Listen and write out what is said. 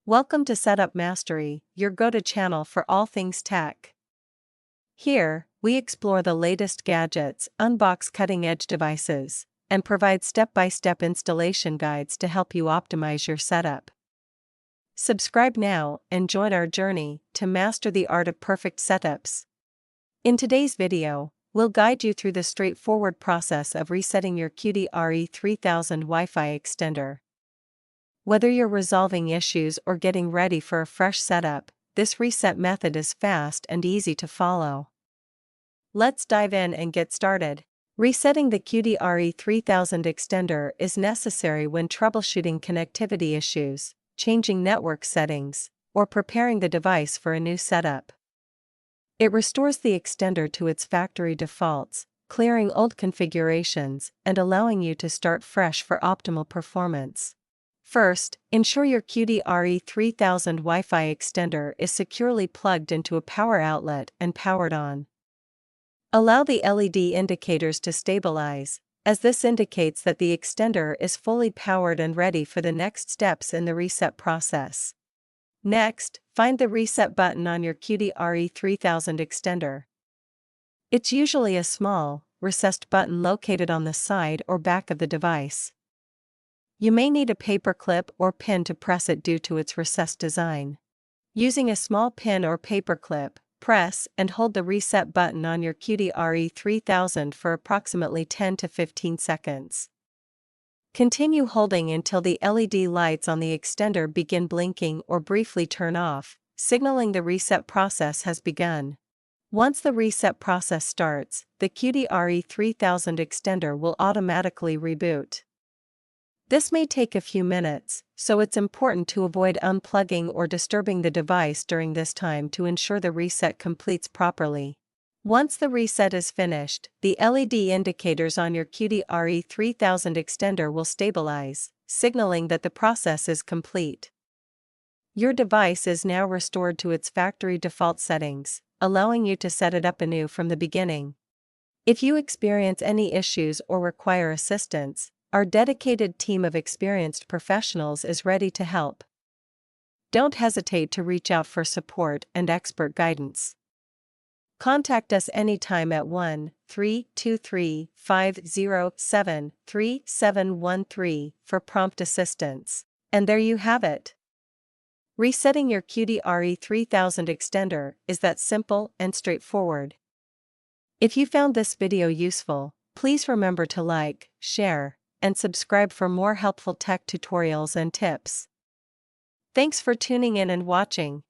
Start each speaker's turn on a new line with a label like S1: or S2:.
S1: Welcome to Setup Mastery, your go-to channel for all things tech. Here, we explore the latest gadgets, unbox cutting-edge devices, and provide step-by-step installation guides to help you optimize your setup. Subscribe now and join our journey to master the art of perfect setups. In today's video, we'll guide you through the straightforward process of resetting your Cudy AX3000 Wi-Fi extender. Whether you're resolving issues or getting ready for a fresh setup, this reset method is fast and easy to follow. Let's dive in and get started. Resetting the Cudy AX3000 extender is necessary when troubleshooting connectivity issues, changing network settings, or preparing the device for a new setup. It restores the extender to its factory defaults, clearing old configurations and allowing you to start fresh for optimal performance. First, ensure your Cudy AX3000 Wi-Fi extender is securely plugged into a power outlet and powered on. Allow the LED indicators to stabilize, as this indicates that the extender is fully powered and ready for the next steps in the reset process. Next, find the reset button on your Cudy AX3000 extender. It's usually a small, recessed button located on the side or back of the device. You may need a paper clip or pin to press it due to its recessed design. Using a small pin or paper clip, press and hold the reset button on your Cudy AX3000 for approximately 10 to 15 seconds. Continue holding until the LED lights on the extender begin blinking or briefly turn off, signaling the reset process has begun. Once the reset process starts, the Cudy AX3000 extender will automatically reboot. This may take a few minutes, so it's important to avoid unplugging or disturbing the device during this time to ensure the reset completes properly. Once the reset is finished, the LED indicators on your Cudy AX3000 extender will stabilize, signaling that the process is complete. Your device is now restored to its factory default settings, allowing you to set it up anew from the beginning. If you experience any issues or require assistance, our dedicated team of experienced professionals is ready to help. Don't hesitate to reach out for support and expert guidance. Contact us anytime at 1-323-507-3713 for prompt assistance. And there you have it. Resetting your Cudy AX3000 extender is that simple and straightforward. If you found this video useful, please remember to like, share, and subscribe for more helpful tech tutorials and tips. Thanks for tuning in and watching.